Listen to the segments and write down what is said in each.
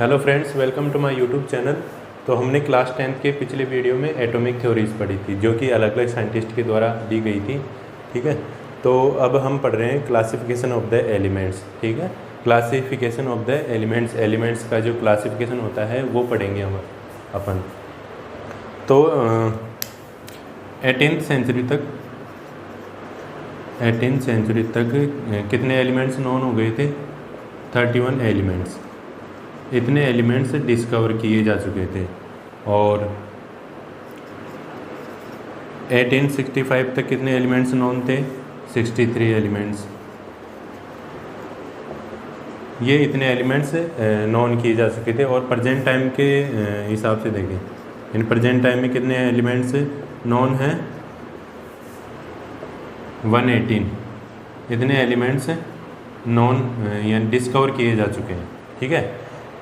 Hello friends, welcome to my YouTube channel. तो हमने class 10th के पिछले वीडियो में एटॉमिक थ्योरीज पढ़ी थी, जो कि अलग अलग साइंटिस्ट के द्वारा दी गई थी। ठीक है, तो अब हम पढ़ रहे हैं क्लासिफिकेशन ऑफ द एलिमेंट्स। ठीक है, क्लासिफिकेशन ऑफ द एलिमेंट्स का जो क्लासिफिकेशन होता है वो पढ़ेंगे हम अपन। तो 18th सेंचुरी तक कितने एलिमेंट्स नॉन हो गए थे? 31 एलिमेंट्स। इतने एलिमेंट्स डिस्कवर किए जा चुके थे। और 1865 तक कितने एलिमेंट्स नॉन थे? 63 एलिमेंट्स। ये इतने एलिमेंट्स नॉन किए जा चुके थे। और प्रेजेंट टाइम के हिसाब से देखें, इन प्रेजेंट टाइम में कितने एलिमेंट्स नॉन हैं? 118। इतने एलिमेंट्स नॉन यानी डिस्कवर किए जा चुके हैं। ठीक है,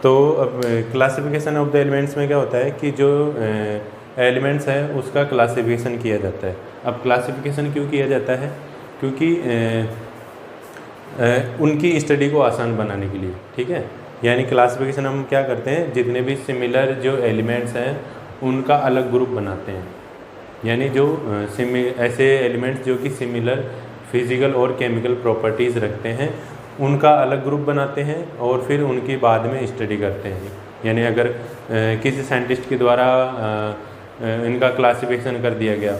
तो अब क्लासिफिकेशन ऑफ द एलिमेंट्स में क्या होता है कि जो एलिमेंट्स है उसका क्लासिफिकेशन किया जाता है। अब क्लासिफिकेशन क्यों किया जाता है? क्योंकि उनकी स्टडी को आसान बनाने के लिए। ठीक है, यानी क्लासिफिकेशन हम क्या करते हैं, जितने भी सिमिलर जो एलिमेंट्स हैं उनका अलग ग्रुप बनाते हैं। यानी जो ऐसे एलिमेंट्स जो कि सिमिलर फिजिकल और केमिकल प्रॉपर्टीज़ रखते हैं उनका अलग ग्रुप बनाते हैं और फिर उनकी बाद में स्टडी करते हैं। यानी अगर किसी साइंटिस्ट के द्वारा इनका क्लासिफिकेशन कर दिया गया,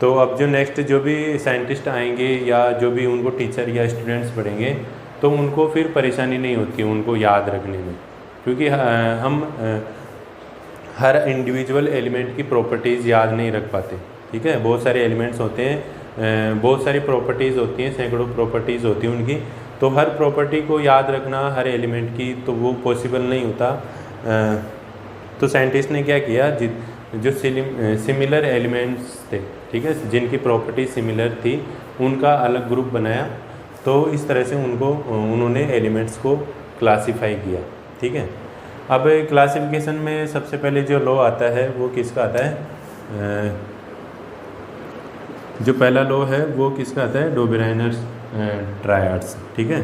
तो अब जो नेक्स्ट जो भी साइंटिस्ट आएंगे या जो भी उनको टीचर या स्टूडेंट्स पढ़ेंगे तो उनको फिर परेशानी नहीं होती उनको याद रखने में, क्योंकि हम हर इंडिविजुअल एलिमेंट की प्रॉपर्टीज़ याद नहीं रख पाते। ठीक है, बहुत सारे एलिमेंट्स होते हैं, बहुत सारी प्रॉपर्टीज़ होती हैं, सैकड़ों प्रॉपर्टीज़ होती हैं उनकी। तो हर प्रॉपर्टी को याद रखना हर एलिमेंट की, तो वो पॉसिबल नहीं होता। तो साइंटिस्ट ने क्या किया, जो सिमिलर एलिमेंट्स थे, ठीक है, जिनकी प्रॉपर्टी सिमिलर थी, उनका अलग ग्रुप बनाया। तो इस तरह से उन्होंने एलिमेंट्स को क्लासीफाई किया। ठीक है, अब क्लासिफिकेशन में सबसे पहले जो लॉ आता है वो किसका आता है? जो पहला लॉ है वो किसका आता है? Dobereiner triads. ठीक है,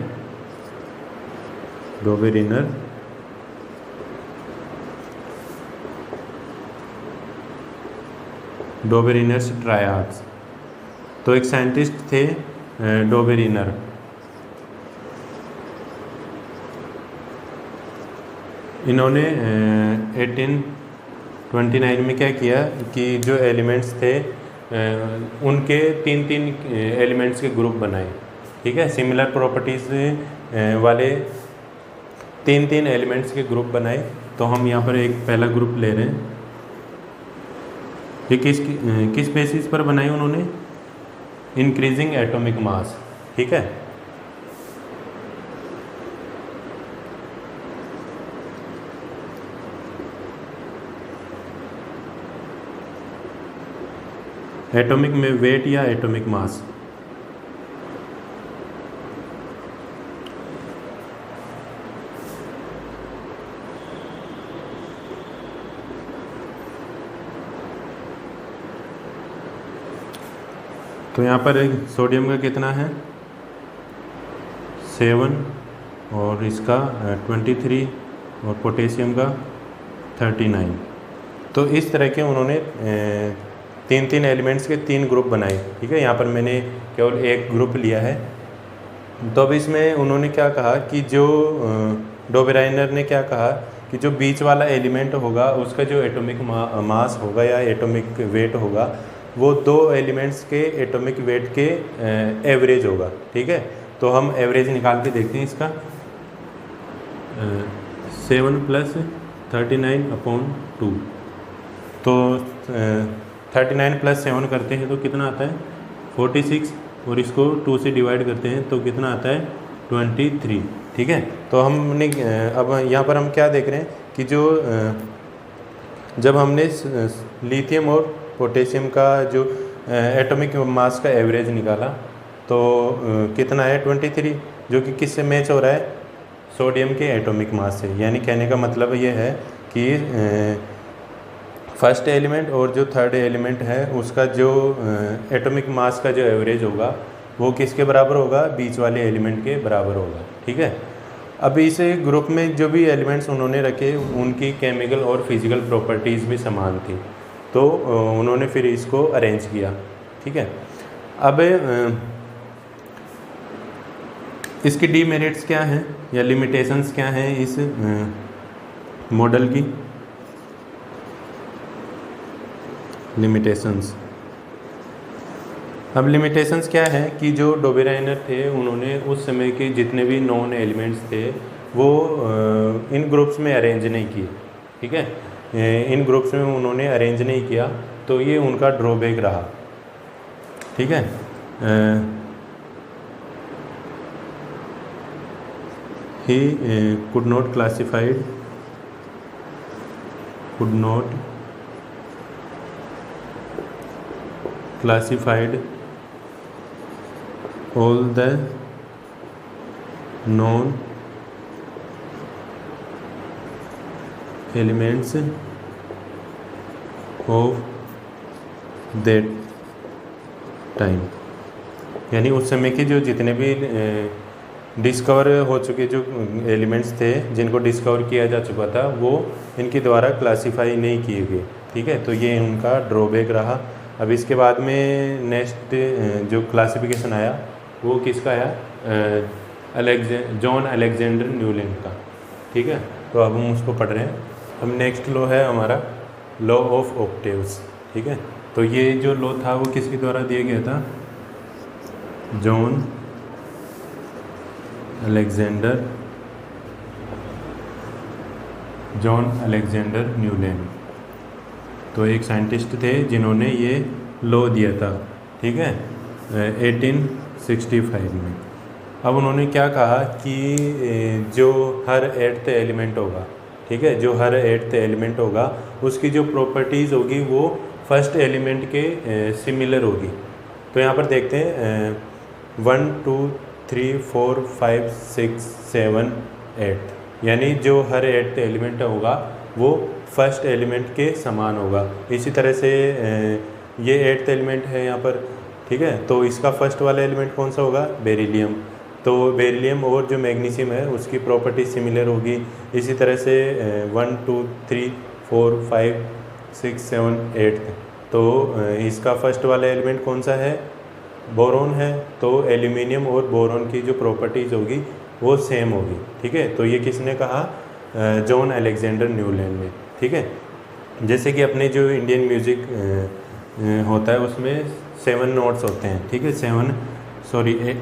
डोबेरिनर्स ट्रायड्स। तो एक साइंटिस्ट थे डोबेरिनर। इन्होंने 1829 में क्या किया कि जो एलिमेंट्स थे उनके तीन एलिमेंट्स के ग्रुप बनाए। ठीक है, सिमिलर प्रॉपर्टीज़ वाले तीन एलिमेंट्स के ग्रुप बनाए। तो हम यहाँ पर एक पहला ग्रुप ले रहे हैं। ये किस बेसिस पर बनाए उन्होंने? Increasing atomic mass. ठीक है, एटॉमिक में वेट या एटॉमिक मास। तो यहाँ पर सोडियम का कितना है? 7 और इसका 23 और पोटेशियम का 39। तो इस तरह के उन्होंने तीन एलिमेंट्स के 3 ग्रुप बनाए। ठीक है, यहाँ पर मैंने केवल एक ग्रुप लिया है। तो अब इसमें उन्होंने क्या कहा कि जो डोबेराइनर ने क्या कहा कि जो बीच वाला एलिमेंट होगा उसका जो एटॉमिक मास होगा या एटॉमिक वेट होगा वो 2 एलिमेंट्स के एटॉमिक वेट के एवरेज होगा। ठीक है, तो हम एवरेज निकाल के देखते हैं इसका। 7 + 39/2। तो 39 + 7 करते हैं तो कितना आता है? 46। और इसको 2 से डिवाइड करते हैं तो कितना आता है? 23। ठीक है, तो हमने अब यहाँ पर हम क्या देख रहे हैं कि जब हमने लिथियम और पोटेशियम का जो एटॉमिक मास का एवरेज निकाला तो कितना है? 23, जो कि किससे मैच हो रहा है? सोडियम के एटॉमिक मास से। यानी कहने का मतलब ये है कि फर्स्ट एलिमेंट और जो थर्ड एलिमेंट है उसका जो एटॉमिक मास का जो एवरेज होगा वो किसके बराबर होगा? बीच वाले एलिमेंट के बराबर होगा। ठीक है, अब इस ग्रुप में जो भी एलिमेंट्स उन्होंने रखे उनकी केमिकल और फिजिकल प्रॉपर्टीज़ भी समान थी, तो उन्होंने फिर इसको अरेंज किया। ठीक है, अब इसकी डीमेरिट्स क्या हैं या लिमिटेशंस क्या हैं इस मॉडल की? लिमिटेशंस, अब लिमिटेशंस क्या है कि जो डोबेराइनर थे उन्होंने उस समय के जितने भी नॉन एलिमेंट्स थे वो इन ग्रुप्स में अरेंज नहीं किए। ठीक है, इन ग्रुप्स में उन्होंने अरेंज नहीं किया, तो ये उनका ड्रॉबैक रहा। ठीक है, he could not classified all the known elements of that time, यानी उस समय के जो जितने भी डिस्कवर हो चुके जो एलिमेंट्स थे जिनको डिस्कवर किया जा चुका था वो इनके द्वारा क्लासिफाई नहीं किए गए। ठीक है, तो ये उनका ड्रॉबैक रहा। अब इसके बाद में नेक्स्ट जो क्लासिफिकेशन आया वो किसका आया? जॉन अलेक्जेंडर न्यूलैंड का। ठीक है, तो अब हम उसको पढ़ रहे हैं। अब नेक्स्ट लॉ है हमारा लॉ ऑफ ऑक्टेव्स। ठीक है, तो ये जो लॉ था वो किसके द्वारा दिया गया था? जॉन अलेक्जेंडर न्यूलैंड, तो एक साइंटिस्ट थे जिन्होंने ये लॉ दिया था। ठीक है, 1865 में। अब उन्होंने क्या कहा कि जो हर 8th एलिमेंट होगा, ठीक है, जो हर 8th एलिमेंट होगा उसकी जो प्रॉपर्टीज़ होगी वो फर्स्ट एलिमेंट के सिमिलर होगी। तो यहाँ पर देखते हैं 1 2 3 4 5 6 7 8, यानी जो हर 8th एलिमेंट होगा वो फर्स्ट एलिमेंट के समान होगा। इसी तरह से ये 8th एलिमेंट है यहाँ पर। ठीक है, तो इसका फर्स्ट वाला एलिमेंट कौन सा होगा? बेरिलियम। तो बेरिलियम और जो मैग्नीशियम है उसकी प्रॉपर्टी सिमिलर होगी। इसी तरह से 1 2 3 4 5 6 7 8, तो इसका फर्स्ट वाला एलिमेंट कौन सा है? बोरोन है। तो एल्यूमिनियम और बोरोन की जो प्रॉपर्टीज़ होगी वो सेम होगी। ठीक है, तो ये किसने कहा? जॉन अलेक्जेंडर न्यूलैंड ने। ठीक है, जैसे कि अपने जो इंडियन म्यूज़िक होता है उसमें 7 नोट्स होते हैं। ठीक है,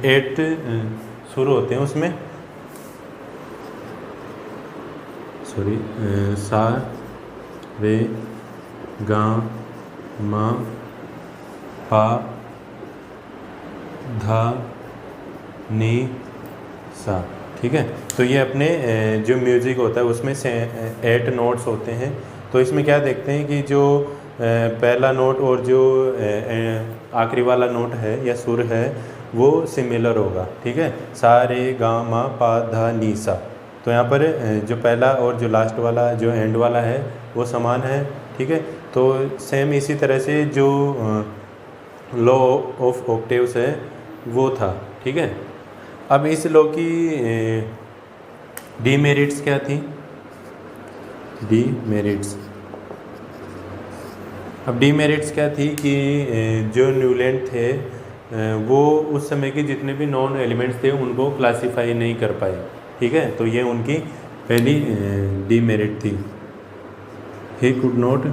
8 सुर होते हैं उसमें, सा रे गा मा पा धा नी सा। ठीक है, तो ये अपने जो म्यूज़िक होता है उसमें से 8 नोट्स होते हैं। तो इसमें क्या देखते हैं कि जो पहला नोट और जो आखिरी वाला नोट है या सुर है वो सिमिलर होगा। ठीक है, सा रे गा मा पा धा नी सा। तो यहाँ पर जो पहला और जो लास्ट वाला जो एंड वाला है वो समान है। ठीक है, तो सेम इसी तरह से जो लॉ ऑफ ऑक्टेव्स है वो था। ठीक है, अब इस लॉ की डीमेरिट्स क्या थी? डीमेरिट्स, अब डीमेरिट्स क्या थी कि जो न्यूलैंड थे वो उस समय के जितने भी नॉन एलिमेंट्स थे उनको क्लासिफाई नहीं कर पाए। ठीक है, तो ये उनकी पहली डीमेरिट थी। He could not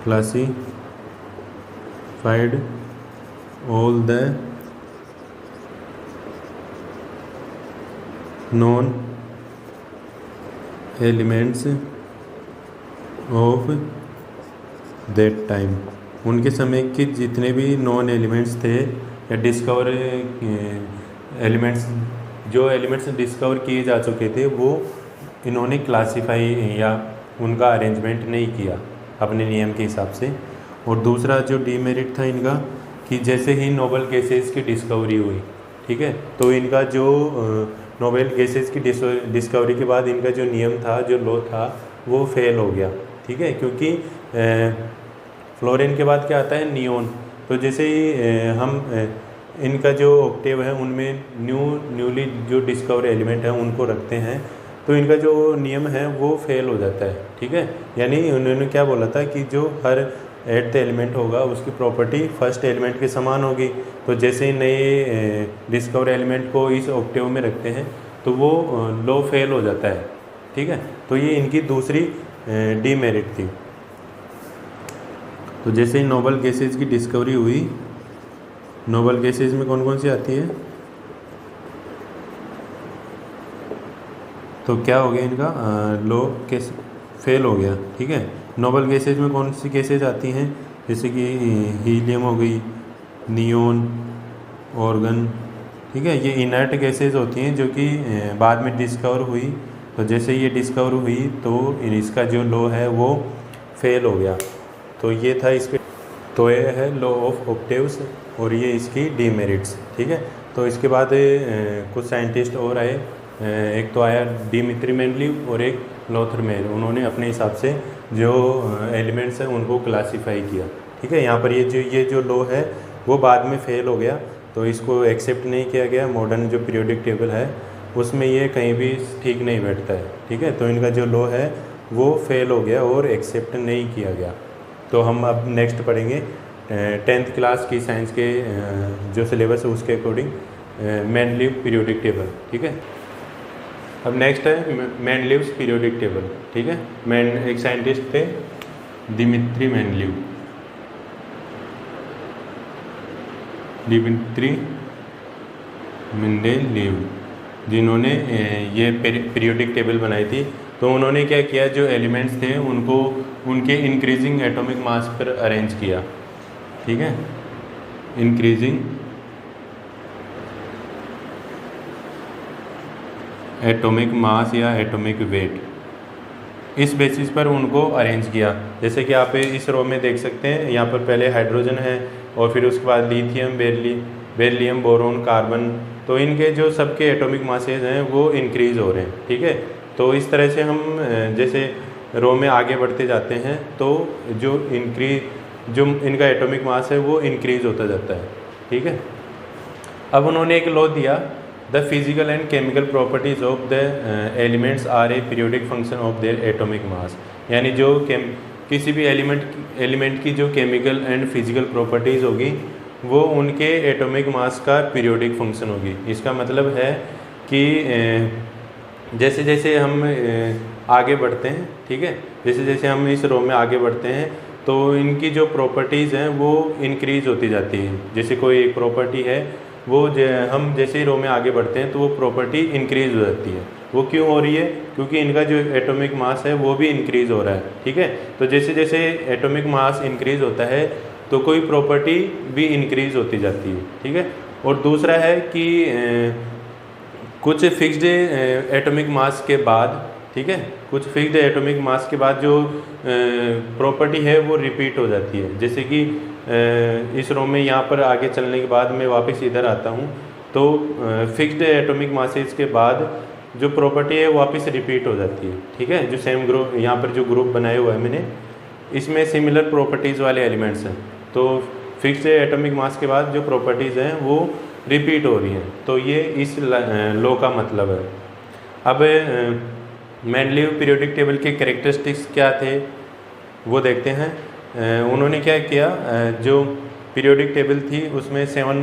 classified all the known elements of that time, उनके समय के जितने भी नॉन एलिमेंट्स थे या डिस्कवर एलिमेंट्स, जो एलिमेंट्स डिस्कवर किए जा चुके थे वो इन्होंने क्लासिफाई या उनका अरेंजमेंट नहीं किया अपने नियम के हिसाब से। और दूसरा जो डीमेरिट था इनका कि जैसे ही नोबल गैसेस की डिस्कवरी हुई, ठीक है, तो इनका जो नोबल गैसेस की डिस्कवरी के बाद इनका जो नियम था, जो लॉ था, वो फेल हो गया। ठीक है, क्योंकि फ्लोरीन के बाद क्या आता है? नियोन। तो जैसे ही हम इनका जो ऑक्टेव है उनमें न्यूली जो डिस्कवर एलिमेंट है उनको रखते हैं, तो इनका जो नियम है वो फेल हो जाता है। ठीक है, यानी उन्होंने क्या बोला था कि जो हर एट्थ एलिमेंट होगा उसकी प्रॉपर्टी फर्स्ट एलिमेंट के समान होगी। तो जैसे ही नए डिस्कवर एलिमेंट को इस ऑक्टेव में रखते हैं तो वो लॉ फेल हो जाता है। ठीक है, तो ये इनकी दूसरी डीमेरिट थी। तो जैसे ही नोबल गैसेज की डिस्कवरी हुई, नोबल गैसेज में कौन कौन सी आती है, तो क्या हो गया इनका लॉ केस फेल हो गया। ठीक है, नोबल गैसेज में कौन सी गैसेज आती हैं, जैसे कि हीलियम हो गई, नियोन, ऑर्गन। ठीक है, ये इनर्ट गैसेज होती हैं जो कि बाद में डिस्कवर हुई। तो जैसे ये डिस्कवर हुई तो इसका जो लॉ है वो फेल हो गया। तो ये था इसके, तो ये है लॉ ऑफ ऑक्टेव्स और ये इसकी डीमेरिट्स। ठीक है, तो इसके बाद कुछ साइंटिस्ट और आए, एक तो आया डिमित्री मेंडलीव और एक लोथर मेयर। उन्होंने अपने हिसाब से जो एलिमेंट्स हैं उनको क्लासीफाई किया। ठीक है, यहाँ पर ये जो लॉ है वो बाद में फेल हो गया, तो इसको एक्सेप्ट नहीं किया गया। मॉडर्न जो पीरियोडिक टेबल है उसमें ये कहीं भी ठीक नहीं बैठता है। ठीक है, तो इनका जो लॉ है वो फेल हो गया और एक्सेप्ट नहीं किया गया। तो हम अब नेक्स्ट पढ़ेंगे 10th क्लास की साइंस के जो सिलेबस है उसके अकॉर्डिंग मेंडलीव पीरियोडिक टेबल। ठीक है, अब नेक्स्ट है मेंडलीव्स पीरियोडिक टेबल। ठीक है, एक साइंटिस्ट थे दिमित्री मेंडेलीव, जिन्होंने ये पीरियोडिक टेबल बनाई थी। तो उन्होंने क्या किया, जो एलिमेंट्स थे उनको उनके इंक्रीजिंग एटॉमिक मास पर अरेंज किया। ठीक है, इंक्रीजिंग एटॉमिक मास या एटॉमिक वेट, इस बेसिस पर उनको अरेंज किया। जैसे कि आप इस रो में देख सकते हैं, यहाँ पर पहले हाइड्रोजन है और फिर उसके बाद लिथियम, बेरिलियम, बोरोन, कार्बन। तो इनके जो सबके एटॉमिक मासेज हैं वो इंक्रीज़ हो रहे हैं। ठीक है, तो इस तरह से हम जैसे रो में आगे बढ़ते जाते हैं तो जो इनका एटॉमिक मास है वो इंक्रीज़ होता जाता है। ठीक है, अब उन्होंने एक लॉ दिया, the physical and chemical properties of the elements are a periodic function of their atomic mass. यानी जो किसी भी एलिमेंट की जो केमिकल एंड फिजिकल प्रॉपर्टीज़ होगी वो उनके एटॉमिक मास का पीरियोडिक फंक्शन होगी। इसका मतलब है कि जैसे जैसे हम आगे बढ़ते हैं, ठीक है, जैसे जैसे हम इस रो में आगे बढ़ते हैं तो इनकी जो प्रॉपर्टीज़ हैं वो इंक्रीज़ होती जाती है। जैसे कोई एक प्रॉपर्टी है वो हम जैसे ही रो में आगे बढ़ते हैं तो वो प्रॉपर्टी इंक्रीज़ हो जाती है। वो क्यों हो रही है, क्योंकि इनका जो एटॉमिक मास है वो भी इंक्रीज़ हो रहा है। ठीक है, तो जैसे जैसे एटॉमिक मास इंक्रीज़ होता है तो कोई प्रॉपर्टी भी इंक्रीज़ होती जाती है। ठीक है, और दूसरा है कि कुछ फिक्स्ड एटॉमिक मास के बाद, ठीक है, कुछ फिक्स्ड एटॉमिक मास के बाद जो प्रॉपर्टी है वो रिपीट हो जाती है। जैसे कि इस रो में यहाँ पर आगे चलने के बाद मैं वापस इधर आता हूँ तो फिक्स्ड एटॉमिक मासेज के बाद जो प्रॉपर्टी है वापस रिपीट हो जाती है। ठीक है, जो सेम ग्रुप यहाँ पर जो ग्रुप बनाया हुआ है मैंने, इसमें सिमिलर प्रॉपर्टीज़ वाले एलिमेंट्स हैं। तो फिक्स्ड एटॉमिक मास के बाद जो प्रॉपर्टीज़ हैं वो रिपीट हो रही हैं। तो ये इस लॉ का मतलब है। अब मेंडलीव पीरियोडिक टेबल के कैरेक्टरिस्टिक्स क्या थे वो देखते हैं। उन्होंने क्या किया, जो पीरियोडिक टेबल थी उसमें 7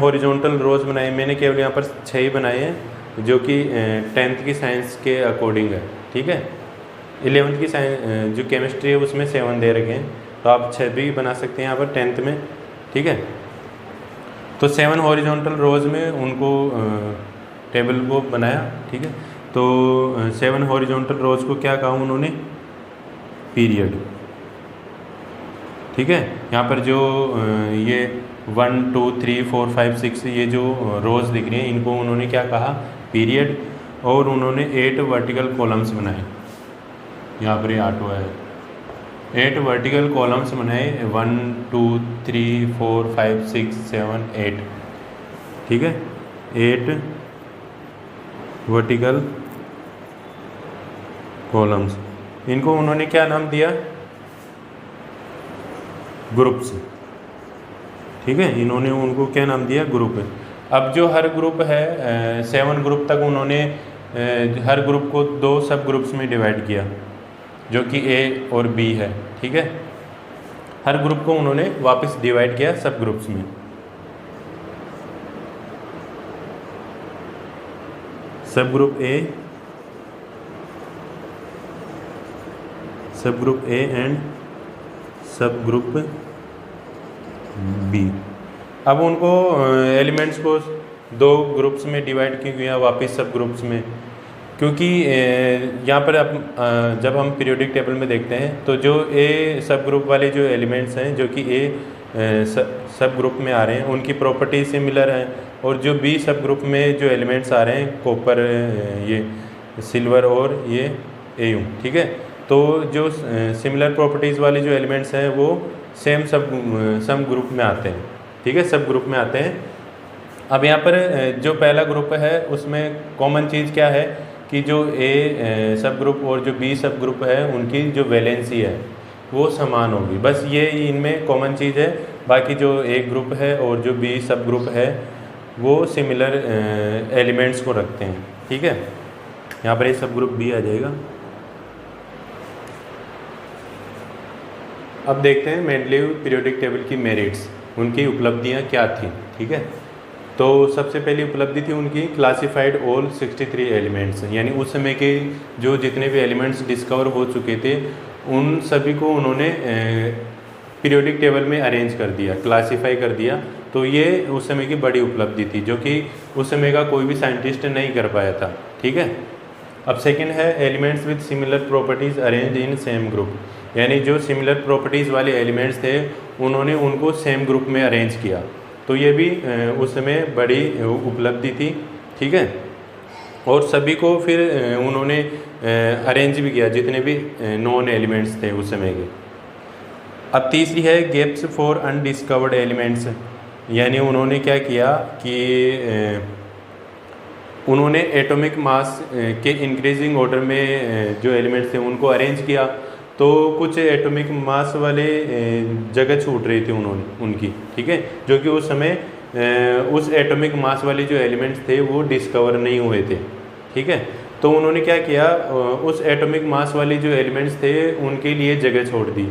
हॉरिजॉन्टल रोज बनाए। मैंने केवल यहाँ पर 6 ही बनाए हैं जो कि 10th की साइंस के अकॉर्डिंग है। ठीक है, 11th की साइंस जो केमिस्ट्री है उसमें 7 दे रखे हैं, तो आप 6 भी बना सकते हैं यहाँ पर 10th में। ठीक है, तो 7 हॉरिजॉन्टल रोज में उनको टेबल को बनाया। ठीक है, तो 7 हॉरिजॉन्टल रोज को क्या कहा उन्होंने, पीरियड। ठीक है, यहाँ पर जो ये 1 2 3 4 5 6 ये जो रोज दिख रही हैं इनको उन्होंने क्या कहा, पीरियड। और उन्होंने 8 वर्टिकल कॉलम्स बनाए। यहाँ पर ये 8 हुआ है, 8 वर्टिकल कॉलम्स बनाए, 1 2 3 4 5 6 7 8। ठीक है, 8 वर्टिकल कॉलम्स, इनको उन्होंने क्या नाम दिया, ग्रुप्स। ठीक है, इन्होंने उनको क्या नाम दिया, ग्रुप। अब जो हर ग्रुप है 7 ग्रुप तक उन्होंने हर ग्रुप को 2 सब ग्रुप्स में डिवाइड किया, जो कि ए और बी है। ठीक है, हर ग्रुप को उन्होंने वापस डिवाइड किया सब ग्रुप्स में। सब ग्रुप ए, सब ग्रुप ए एंड सब ग्रुप बी। अब उनको एलिमेंट्स को 2 ग्रुप्स में डिवाइड किया गया वापस सब ग्रुप्स में, क्योंकि यहाँ पर अब जब हम पीरियोडिक टेबल में देखते हैं तो जो ए सब ग्रुप वाले जो एलिमेंट्स हैं जो कि ए सब ग्रुप में आ रहे हैं उनकी प्रॉपर्टी सिमिलर है, और जो बी सब ग्रुप में जो एलिमेंट्स आ रहे हैं कॉपर, ये सिल्वर और ये एयू। ठीक है, तो जो सिमिलर प्रॉपर्टीज़ वाले जो एलिमेंट्स हैं वो सेम सब ग्रुप में आते हैं। ठीक है, सब ग्रुप में आते हैं। अब यहाँ पर जो पहला ग्रुप है उसमें कॉमन चीज़ क्या है कि जो ए सब ग्रुप और जो बी सब ग्रुप है उनकी जो वैलेंसी है वो समान होगी, बस ये इनमें कॉमन चीज़ है। बाकी जो ए ग्रुप है और जो बी सब ग्रुप है वो सिमिलर एलिमेंट्स को रखते हैं। ठीक है, यहाँ पर ये सब ग्रुप बी आ जाएगा। अब देखते हैं मेंडलीव पीरियोडिक टेबल की मेरिट्स, उनकी उपलब्धियाँ क्या थी। ठीक है, तो सबसे पहली उपलब्धि थी उनकी क्लासिफाइड ऑल 63 एलिमेंट्स, यानी उस समय के जो जितने भी एलिमेंट्स डिस्कवर हो चुके थे उन सभी को उन्होंने पीरियोडिक टेबल में अरेंज कर दिया, क्लासिफाई कर दिया। तो ये उस समय की बड़ी उपलब्धि थी जो कि उस समय का कोई भी साइंटिस्ट नहीं कर पाया था। ठीक है, अब सेकंड है elements with similar properties arrange in same group, यानी जो सिमिलर प्रॉपर्टीज़ वाले एलिमेंट्स थे उन्होंने उनको सेम ग्रुप में अरेंज किया। तो ये भी उस समय बड़ी उपलब्धि थी। ठीक है, और सभी को फिर उन्होंने अरेंज भी किया जितने भी नॉन एलिमेंट्स थे उस समय के। अब तीसरी है गैप्स फॉर अनडिस्कवर्ड एलिमेंट्स, यानी उन्होंने क्या किया कि उन्होंने एटॉमिक मास के इंक्रीजिंग ऑर्डर में जो एलिमेंट्स थे उनको अरेंज किया। तो कुछ एटॉमिक मास वाले जगह छूट रही थी उनकी। ठीक है, जो कि उस समय उस एटॉमिक मास वाले जो एलिमेंट्स थे वो डिस्कवर नहीं हुए थे। ठीक है, तो उन्होंने क्या किया, उस एटॉमिक मास वाले जो एलिमेंट्स थे उनके लिए जगह छोड़ दी।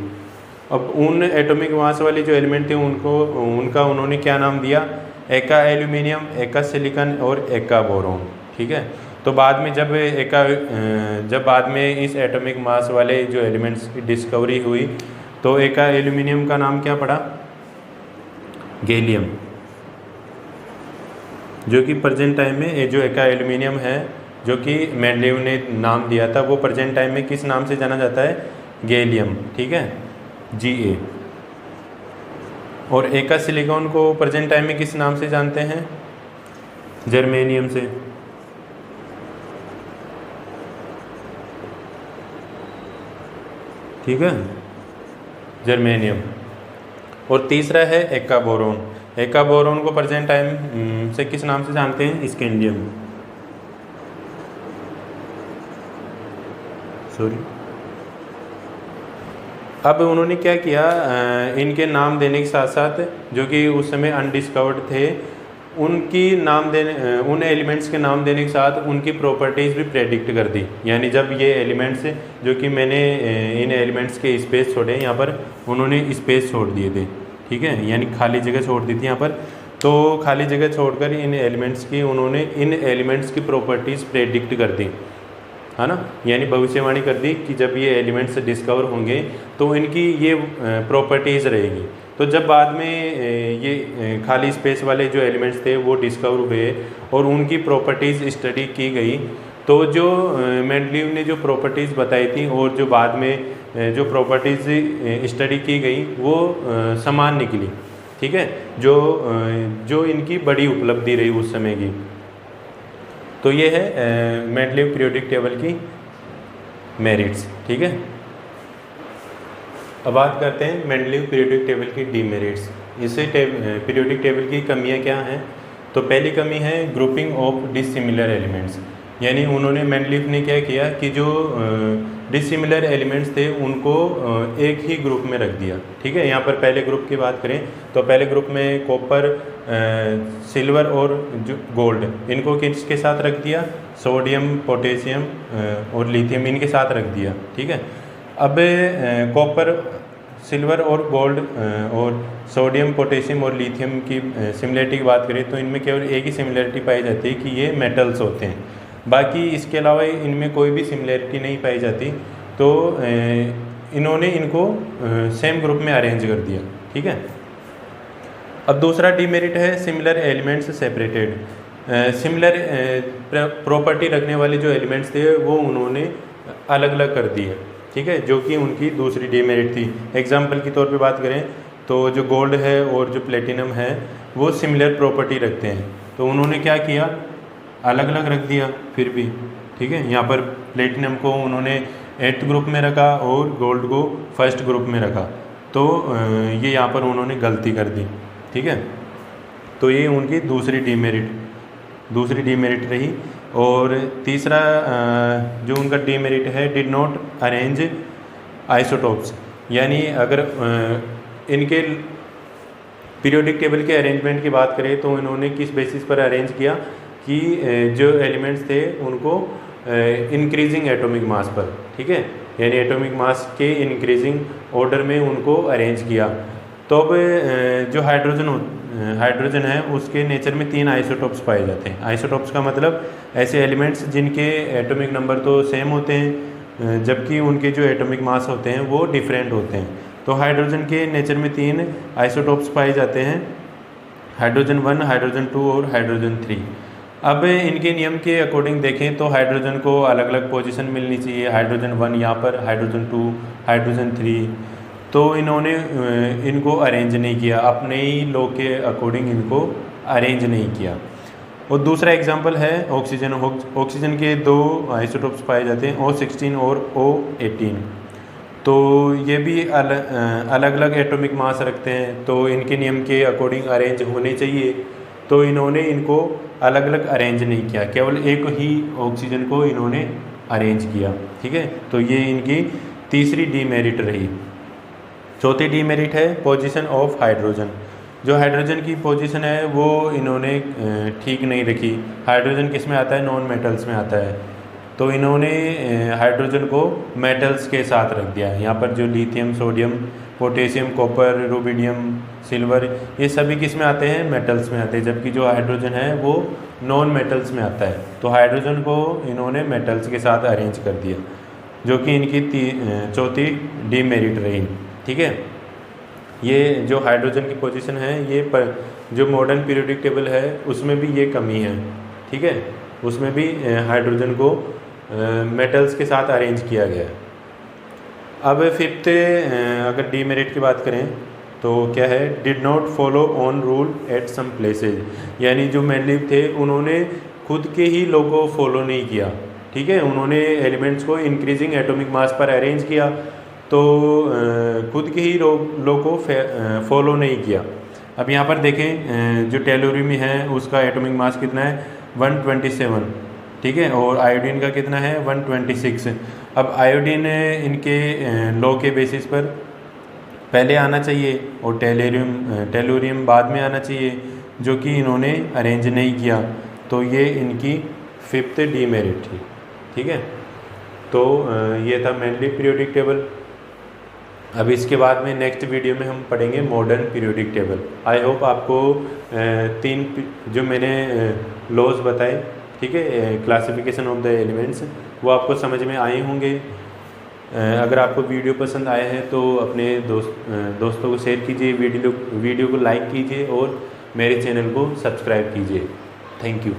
अब उन एटॉमिक मास वाले जो एलिमेंट थे उनका उन्होंने क्या नाम दिया, एका एल्यूमिनियम, एका सिलिकॉन और एका बोरोन। ठीक है, तो बाद में जब बाद में इस एटॉमिक मास वाले जो एलिमेंट्स की डिस्कवरी हुई तो एका एल्यूमिनियम का नाम क्या पड़ा, गैलियम, जो कि प्रेजेंट टाइम में जो एका एल्यूमिनियम है जो कि मेंडलीव ने नाम दिया था वो प्रेजेंट टाइम में किस नाम से जाना जाता है, गैलियम। ठीक है, Ga। और एका सिलिकॉन को प्रेजेंट टाइम में किस नाम से जानते हैं, जर्मेनियम से। ठीक है, जर्मेनियम। और तीसरा है एका बोरोन। एका बोरोन को प्रेजेंट टाइम से किस नाम से जानते हैं, स्कैंडियम। सॉरी, अब उन्होंने क्या किया, इनके नाम देने के साथ साथ जो कि उस समय अनडिस्कवर्ड थे उनकी नाम देने, उन एलिमेंट्स के नाम देने के साथ उनकी प्रॉपर्टीज़ भी प्रेडिक्ट कर दी। यानी जब ये एलिमेंट्स जो कि मैंने इन एलिमेंट्स के स्पेस छोड़े, यहाँ पर उन्होंने स्पेस छोड़ दिए थे। ठीक है, यानी खाली जगह छोड़ दी थी यहाँ पर, तो खाली जगह छोड़कर इन एलिमेंट्स की उन्होंने इन एलिमेंट्स की प्रॉपर्टीज़ प्रेडिक्ट कर दी, है ना, यानी भविष्यवाणी कर दी कि जब ये एलिमेंट्स डिस्कवर होंगे तो इनकी ये प्रॉपर्टीज़ रहेगी। तो जब बाद में ये खाली स्पेस वाले जो एलिमेंट्स थे वो डिस्कवर हुए और उनकी प्रॉपर्टीज़ स्टडी की गई, तो जो मेंडलीव ने जो प्रॉपर्टीज़ बताई थी और जो बाद में जो प्रॉपर्टीज़ स्टडी की गई वो समान निकली। ठीक है, जो इनकी बड़ी उपलब्धि रही उस समय की। तो ये है मेंडलीव पीरियोडिक टेबल की मेरिट्स। ठीक है, अब बात करते हैं मेंडलीव पीरियोडिक टेबल की डीमेरिट्स। इससे पीरियोडिक टेबल की कमियां क्या हैं। तो पहली कमी है ग्रुपिंग ऑफ डिसिमिलर एलिमेंट्स, यानी उन्होंने मेंडलीव ने क्या किया कि जो डिसिमिलर एलिमेंट्स थे उनको एक ही ग्रुप में रख दिया। ठीक है, यहाँ पर पहले ग्रुप की बात करें तो पहले ग्रुप में कॉपर, सिल्वर और जो गोल्ड, इनको किसके साथ रख दिया, सोडियम, पोटेशियम और लिथियम, इनके साथ रख दिया। ठीक है, अब कॉपर, सिल्वर और गोल्ड और सोडियम, पोटेशियम और लिथियम की सिमिलरिटी की बात करें तो इनमें केवल एक ही सिमिलरिटी पाई जाती है कि ये मेटल्स होते हैं, बाकी इसके अलावा इनमें कोई भी सिमिलरिटी नहीं पाई जाती। तो इन्होंने इनको सेम ग्रुप में अरेंज कर दिया। ठीक है, अब दूसरा डीमेरिट है similar elements separated. Similar property रखने वाले जो एलिमेंट्स थे वो उन्होंने अलग अलग कर दिए। ठीक है, जो कि उनकी दूसरी डीमेरिट थी। एग्जाम्पल के तौर पे बात करें तो जो गोल्ड है और जो प्लेटिनम है वो सिमिलर प्रॉपर्टी रखते हैं, तो उन्होंने क्या किया, अलग अलग रख दिया फिर भी। ठीक है, यहाँ पर प्लेटिनम को उन्होंने 8th ग्रुप में रखा और गोल्ड को 1st ग्रुप में रखा, तो ये यहाँ पर उन्होंने गलती कर दी। ठीक है, तो ये उनकी दूसरी डीमेरिट रही। और तीसरा जो उनका डीमेरिट है, डिड नॉट अरेंज आइसोटोप्स, यानी अगर इनके पीरियोडिक टेबल के अरेंजमेंट की बात करें तो इन्होंने किस बेसिस पर अरेंज किया कि जो एलिमेंट्स थे उनको इंक्रीजिंग एटॉमिक मास पर, ठीक है, यानी एटॉमिक मास के इंक्रीजिंग ऑर्डर में उनको अरेंज किया। तो अब जो हाइड्रोजन है उसके नेचर में 3 आइसोटोप्स पाए जाते हैं। आइसोटोप्स का मतलब ऐसे एलिमेंट्स जिनके एटॉमिक नंबर तो सेम होते हैं जबकि उनके जो एटॉमिक मास होते हैं वो डिफरेंट होते हैं। तो हाइड्रोजन के नेचर में 3 आइसोटोप्स पाए जाते हैं, हाइड्रोजन 1, हाइड्रोजन 2 और हाइड्रोजन 3। अब इनके नियम के अकॉर्डिंग देखें तो हाइड्रोजन को अलग अलग पोजीशन मिलनी चाहिए, हाइड्रोजन 1 यहाँ पर, हाइड्रोजन 2, हाइड्रोजन 3, तो इन्होंने इनको अरेंज नहीं किया, अपने ही लॉ के अकॉर्डिंग इनको अरेंज नहीं किया। और दूसरा एग्जांपल है ऑक्सीजन। ऑक्सीजन के 2 आइसोटोप्स पाए जाते हैं, O16 और O18, तो ये भी अलग अलग एटॉमिक मास रखते हैं, तो इनके नियम के अकॉर्डिंग अरेंज होने चाहिए, तो इन्होंने इनको अलग अलग अरेंज नहीं किया, केवल एक ही ऑक्सीजन को इन्होंने अरेंज किया। ठीक है, तो ये इनकी तीसरी डीमेरिट रही। चौथी डीमेरिट है पोजीशन ऑफ हाइड्रोजन। जो हाइड्रोजन की पोजीशन है वो इन्होंने ठीक नहीं रखी। हाइड्रोजन किस में आता है, नॉन मेटल्स में आता है, तो इन्होंने हाइड्रोजन को मेटल्स के साथ रख दिया। यहाँ पर जो lithium, sodium, potassium, copper, rubidium, silver, ये सभी किस में आते हैं, मेटल्स में आते हैं, जबकि जो हाइड्रोजन है वो नॉन मेटल्स में आता है। तो हाइड्रोजन को इन्होंने मेटल्स के साथ अरेंज कर दिया, जो कि इनकी चौथी डीमेरिट रही। ठीक है, ये जो हाइड्रोजन की पोजीशन है ये जो मॉडर्न पीरियोडिक टेबल है उसमें भी ये कमी है। ठीक है, उसमें भी हाइड्रोजन को मेटल्स के साथ अरेंज किया गया है। अब 5th अगर डीमेरिट की बात करें तो क्या है, did not follow on rule at some places, यानी जो मेंडलीव थे उन्होंने खुद के ही लॉ को फॉलो नहीं किया। ठीक है, उन्होंने एलिमेंट्स को इंक्रीजिंग एटॉमिक मास पर अरेंज किया, तो खुद के ही लॉ को फॉलो नहीं किया। अब यहाँ पर देखें जो टेलोरियम है उसका एटॉमिक मास कितना है, 127। ठीक है, और आयोडीन का कितना है, 126। अब आयोडीन इनके लॉ के बेसिस पर पहले आना चाहिए और टेलोरियम बाद में आना चाहिए, जो कि इन्होंने अरेंज नहीं किया, तो ये इनकी 5th डीमेरिट थी। ठीक है, तो ये था मेनली पीरियोडिक टेबल। अब इसके बाद में नेक्स्ट वीडियो में हम पढ़ेंगे modern periodic table. I hope आपको 3 जो मैंने लॉज बताए, ठीक है, क्लासिफिकेशन ऑफ द एलिमेंट्स, वो आपको समझ में आए होंगे। अगर आपको वीडियो पसंद आया है तो अपने दोस्तों को शेयर कीजिए, वीडियो को लाइक कीजिए और मेरे चैनल को सब्सक्राइब कीजिए। Thank you.